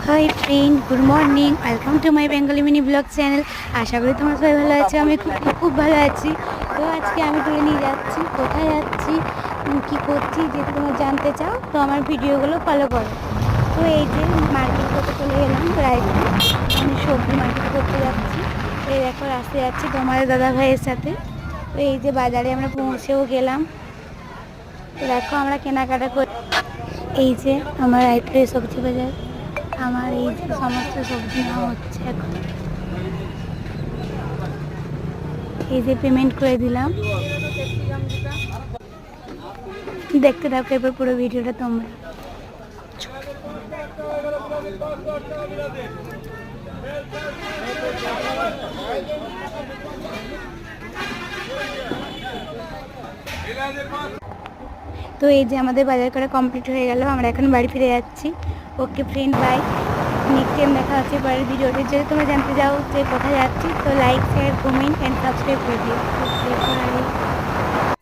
High friend, good morning, welcome to my Bengali mini blog channel. আশা করি তোমরা সবাই ভালো আছো। আমি খুব ভালো আছি। তো আজকে আমি তুলে নিয়ে যাচ্ছি, কোথায় যাচ্ছি, কী করছি, যদি তোমরা জানতে চাও তো আমার ভিডিওগুলো ফলো করো। তো এই যে মার্কেট করতে চলে গেলাম রায়পুর, আমি সবজি মার্কেট করতে যাচ্ছি। এই দেখো রাস্তায় যাচ্ছি তোমাদের দাদা ভাইয়ের সাথে। তো এই যে বাজারে আমরা পৌঁছেও গেলাম। তো দেখো আমরা কেনাকাটা করি। এই যে আমার রায়পুরের সবজি বাজার, আমার এই যে সমস্ত সবজি নেওয়া হচ্ছে এখন। এই যে পেমেন্ট করে দিলাম, দেখতে থাকো এরপর পুরো ভিডিওটা তোমরা। তো এই যে আমাদের বাজার করা কমপ্লিট হয়ে গেল, আমরা এখন বাড়ি ফিরে যাচ্ছি। ওকে ফ্রেন্ড, বাই। নেক্সট টাইম দেখা হচ্ছে পরের ভিডিওতে। যদি তোমরা জানতে চাও যে কোথায় যাচ্ছি তো like, share, comment and subscribe করে দিও।